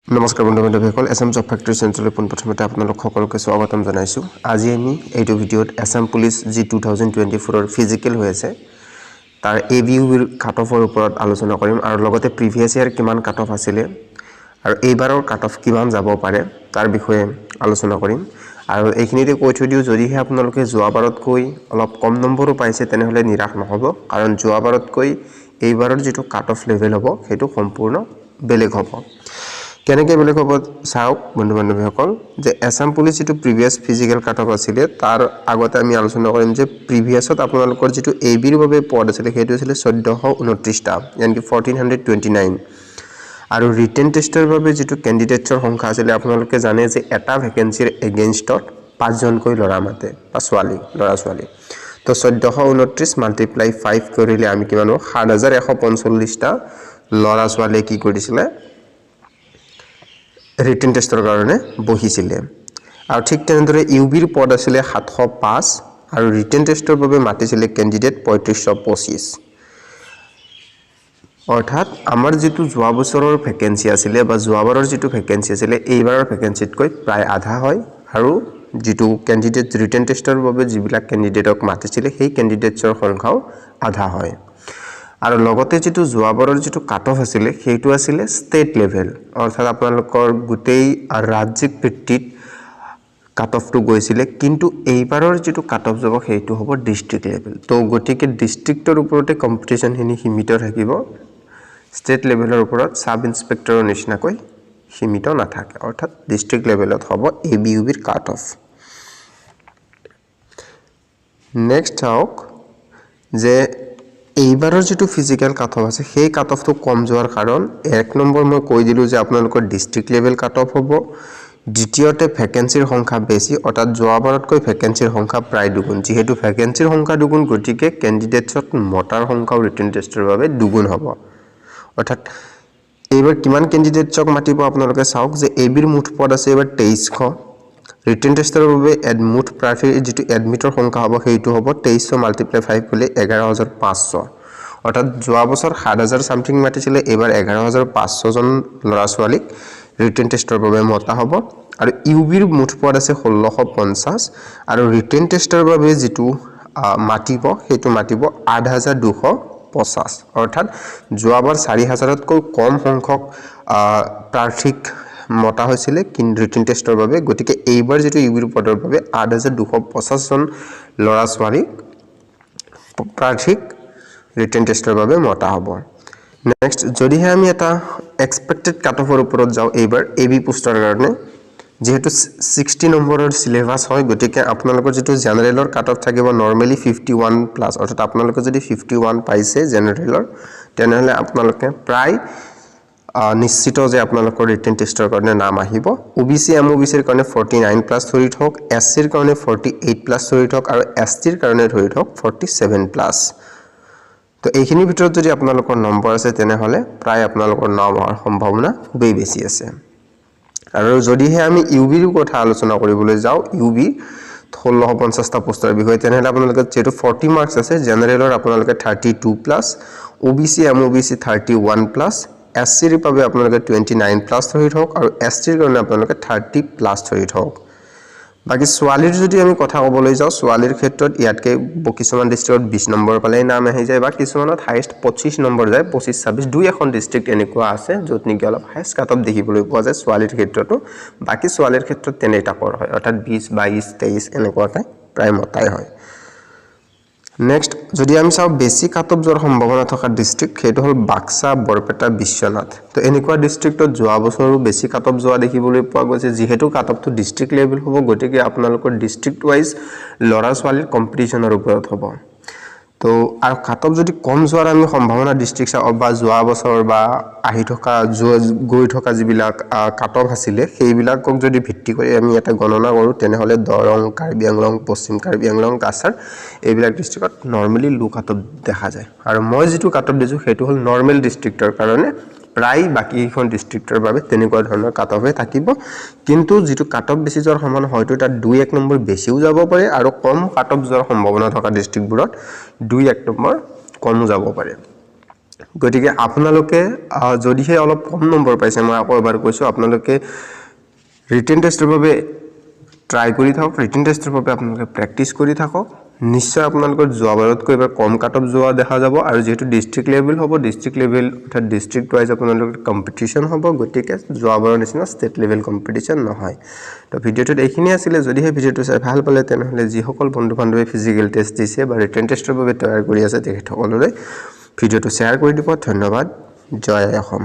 নমস্কাৰ বন্ধু-বান্ধৱীসকল Assam job factory চেণ্ট্ৰেলৰ পোনপ্ৰথমতে আপোনালোক সকলোকে স্বাগতম জনাইছোঁ। আজি আমি এইটো ভিডিঅ'ত এছাম পুলিচ যি 2024 ফিজিকেল হৈ আছে তাৰ ABUৰ কাট অফৰ ওপৰত আলোচনা কৰিম আৰু লগতে প্ৰিভিয়াছ ইয়াৰ কিমান কাট অফ আছিলে আৰু এইবাৰৰ কাট অফ কিমান যাব পাৰে তাৰ বিষয়ে আলোচনা কৰিম। আৰু এইখিনিতে কৈ থৈ দিওঁ যদিহে আপোনালোকে যোৱাবাৰতকৈ অলপ কম নম্বৰো পাইছে তেনেহ'লে নিৰাশ নহ'ব, কাৰণ যোৱাবাৰতকৈ এইবাৰৰ যিটো কাট অফ লেভেল হ'ব সেইটো সম্পূৰ্ণ বেলেগ হ'ব। কেনেকৈ বেলেগ হ'ব চাওক বন্ধু-বান্ধৱীসকল, যে এছাম পুলিচ যিটো প্ৰিভিয়াছ ফিজিকেল কাট অফ আছিলে তাৰ আগতে আমি আলোচনা কৰিম যে প্ৰিভিয়াছত আপোনালোকৰ যিটো ABৰ বাবে পদ আছিলে সেইটো আছিলে 1429টা, ইয়ানি 1429, আৰু ৰিটেন টেষ্টৰ বাবে যিটো কেণ্ডিডেটছৰ সংখ্যা আছিলে আপোনালোকে জানে যে এটা ভেকেঞ্চিৰ এগেইনষ্টত 5জনকৈ ল'ৰা মাতে বা ল'ৰা-ছোৱালী। তো 1429 মাল্টিপ্লাই 5 কৰিলে আমি কিমান হ'ব 7145টা ল'ৰা-ছোৱালীয়ে কি কৰিছিলে ৰিটেন টেষ্টৰ কাৰণে বহিছিলে। আৰু ঠিক তেনেদৰে UBৰ পদ আছিলে 705 আৰু ৰিটেন টেষ্টৰ বাবে মাতিছিলে কেণ্ডিডেট 3525। অৰ্থাৎ আমাৰ যিটো যোৱা বছৰৰ ভেকেঞ্চি আছিলে বা যোৱাবাৰৰ যিটো ভেকেঞ্চি আছিলে এইবাৰৰ ভেকেঞ্চিতকৈ প্ৰায় আধা হয়, আৰু যিটো কেণ্ডিডেট ৰিটেন টেষ্টৰ বাবে যিবিলাক কেণ্ডিডেটক মাতিছিলে সেই কেণ্ডিডেটছৰ সংখ্যাও আধা হয়। আৰু লগতে যিটো যোৱাবাৰৰ যিটো কাট অফ আছিলে সেইটো আছিলে ষ্টেট লেভেল, অৰ্থাৎ আপোনালোকৰ গোটেই ৰাজ্যিক ভিত্তিত কাট অফটো গৈছিলে, কিন্তু এইবাৰৰ যিটো কাট অফ যাব সেইটো হ'ব ডিষ্ট্ৰিক্ট লেভেল। তো গতিকে ডিষ্ট্ৰিক্টৰ ওপৰতে কম্পিটিশ্যনখিনি সীমিত থাকিব, ষ্টেট লেভেলৰ ওপৰত সাব ইন্সপেক্টৰৰ নিচিনাকৈ সীমিত নাথাকে, অৰ্থাৎ ডিষ্ট্ৰিক্ট লেভেলত হ'ব ABUৰ কাট অফ। নেক্সট চাওক যে এইবাৰৰ যিটো ফিজিকেল কাট অফ আছে সেই কাট অফটো কম যোৱাৰ কাৰণ এক নম্বৰ মই কৈ দিলোঁ যে আপোনালোকৰ ডিষ্ট্ৰিক্ট লেভেল কাট অফ হ'ব, দ্বিতীয়তে ভেকেঞ্চিৰ সংখ্যা বেছি, অৰ্থাৎ যোৱাবাৰতকৈ ভেকেঞ্চিৰ সংখ্যা প্ৰায় দুগুণ। যিহেতু ভেকেঞ্চিৰ সংখ্যা দুগুণ গতিকে কেণ্ডিডেটছত মতাৰ সংখ্যাও ৰিটেন টেষ্টৰ বাবে দুগুণ হ'ব। অৰ্থাৎ এইবাৰ কিমান কেণ্ডিডেটছক মাতিব আপোনালোকে চাওক যে ABৰ মুঠ পদ আছে এইবাৰ 2300, ৰিটেন টেষ্টৰ বাবে মুঠ প্ৰাৰ্থীৰ যিটো এডমিটৰ সংখ্যা হ'ব সেইটো হ'ব 2300 মাল্টিপ্লাই 5 কৰিলে 11500, অৰ্থাৎ যোৱা বছৰ 7000 সামথিং মাতিছিলে, এইবাৰ 11500জন ল'ৰা-ছোৱালীক ৰিটেন টেষ্টৰ বাবে মতা হ'ব। আৰু UBৰ মুঠ পদ আছে 1650 আৰু ৰিটেন টেষ্টৰ বাবে যিটো মাতিব সেইটো মাতিব 8250, অৰ্থাৎ যোৱাবাৰ 4000তকৈ কম সংখ্যক প্ৰাৰ্থীক মতা হৈছিলে কিন্তু ৰিটেন টেষ্টৰ বাবে, গতিকে এইবাৰ যিটো UBৰ পদৰ বাবে 8250জন ল'ৰা-ছোৱালী প্ৰাৰ্থীক ৰিটেন টেষ্টৰ বাবে মতা হ'ব। নেক্সট যদিহে আমি এটা এক্সপেক্টেড কাট অফৰ ওপৰত যাওঁ এইবাৰ AB পোষ্টৰ কাৰণে, যিহেতু 60 নম্বৰৰ চিলেবাছ হয় গতিকে আপোনালোকৰ যিটো জেনেৰেলৰ কাট অফ থাকিব নৰ্মেলি 51+, অৰ্থাৎ আপোনালোকে যদি 51 পাইছে জেনেৰেলৰ তেনেহ'লে আপোনালোকে প্ৰায় নিশ্চিত যে আপোনালোকৰ ৰিটেন টেষ্টৰ কাৰণে নাম আহিব। OBC MOBCৰ কাৰণে 49+ ধৰি থওক, SCৰ কাৰণে 48+ ধৰি থওক আৰু STৰ কাৰণে ধৰি থওক 47+। তো এইখিনিৰ ভিতৰত যদি আপোনালোকৰ নম্বৰ আছে তেনেহ'লে প্ৰায় আপোনালোকৰ নাম হোৱাৰ সম্ভাৱনা খুবেই বেছি আছে। আৰু যদিহে আমি UBৰ কথা আলোচনা কৰিবলৈ যাওঁ UB 1650টা পোষ্টৰ বিষয়ে, তেনেহ'লে আপোনালোকে যিহেতু 40 মাৰ্কছ আছে, জেনেৰেলৰ আপোনালোকে 32+, OBC MOBC 31+, SCৰ বাবে আপোনালোকে 29+ ধৰি থওক আৰু STৰ কাৰণে আপোনালোকে 30+ ধৰি থওক। বাকী ছোৱালীৰ যদি আমি কথা ক'বলৈ যাওঁ, ছোৱালীৰ ক্ষেত্ৰত ইয়াতকৈ কিছুমান ডিষ্ট্ৰিক্টত 20 নম্বৰ পালেই নাম আহি যায় বা কিছুমানত হাইষ্ট 25 নম্বৰ যায়, 25-26, দুই এখন ডিষ্ট্ৰিক্ট এনেকুৱা আছে য'ত নেকি অলপ হাইষ্ট কাট অফ দেখিবলৈ পোৱা যায় ছোৱালীৰ ক্ষেত্ৰতো। বাকী ছোৱালীৰ ক্ষেত্ৰত তেনে তাকৰ হয়, অৰ্থাৎ 20, 22, 23 এনেকুৱাকৈ প্ৰায় মতাই হয়। নেক্সট যদি আমি চাওঁ বেছি কাট অফ যোৱাৰ সম্ভাৱনা থকা ডিষ্ট্ৰিক্ট সেইটো হ'ল বাক্সা, বৰপেটা, বিশ্বনাথ। তো এনেকুৱা ডিষ্ট্ৰিক্টত যোৱা বছৰো বেছি কাট অফ যোৱা দেখিবলৈ পোৱা গৈছে, যিহেতু কাট অফটো ডিষ্ট্ৰিক্ট লেভেল হ'ব গতিকে আপোনালোকৰ ডিষ্ট্ৰিক্ট ৱাইজ ল'ৰা-ছোৱালীৰ কম্পিটিশ্যনৰ ওপৰত হ'ব। তো আৰু কাট অফ যদি কম যোৱাৰ আমি সম্ভাৱনা ডিষ্ট্ৰিক্ট চাওঁ বা যোৱা বছৰ বা গৈ থকা যিবিলাক কাট অফ আছিলে সেইবিলাকক যদি ভিত্তি কৰি আমি এটা গণনা কৰোঁ তেনেহ'লে দৰং, কাৰ্বি আংলং, পশ্চিম কাৰ্বি আংলং, কাছাৰ এইবিলাক ডিষ্ট্ৰিক্টত নৰ্মেলি লো কাট অফ দেখা যায়। আৰু মই যিটো কাট অফ দিছোঁ সেইটো হ'ল নৰ্মেল ডিষ্ট্ৰিক্টৰ কাৰণে, প্ৰায় বাকীকেইখন ডিষ্ট্ৰিক্টৰ বাবে তেনেকুৱা ধৰণৰ কাট অফে থাকিব, কিন্তু যিটো কাট অফ বেছি যোৱাৰ সম্ভাৱনা হয়তো তাত 2-1 নম্বৰ বেছিও যাব পাৰে আৰু কম কাট অফ যোৱাৰ সম্ভাৱনা থকা ডিষ্ট্ৰিক্টবোৰত 2-1 নম্বৰ কমো যাব পাৰে। গতিকে আপোনালোকে যদিহে অলপ কম নম্বৰ পাইছে মই আকৌ এবাৰ কৈছোঁ আপোনালোকে ৰিটেন টেষ্টৰ বাবে ট্ৰাই কৰি থাকক ৰিটেন টেষ্টৰ বাবে আপোনালোকে প্ৰেক্টিছ কৰি থাকক নিশ্চয় আপোনালোকৰ যোৱাবাৰতকৈ এবাৰ কম কাট অফ যোৱা দেখা যাব আৰু যেহেতু ডিস্ট্ৰিক্ট লেভেল হ'ব ডিস্ট্ৰিক্ট লেভেল অৰ্থাৎ ডিস্ট্ৰিক্ট ওয়াইজ আপোনালোকৰ কম্পিটিশন হ'ব গতিকে যোৱাবাৰৰ নিচিনা ষ্টেট লেভেল কম্পিটিশন নহয় তো ভিডিঅ'টোত এইখিনি আছিলে যদিহে ভিডিঅ'টো চাই ভাল পালে তেনেহ'লে যিসকল বন্ধু বান্ধৱে ফিজিকেল টেষ্ট দিছে বা ৰিটেন টেষ্টৰ বাবে তৈয়াৰ কৰি আছে তেখেতসকললৈ ভিডিঅ'টো শ্বেয়াৰ কৰি দিব ধন্যবাদ জয় অসম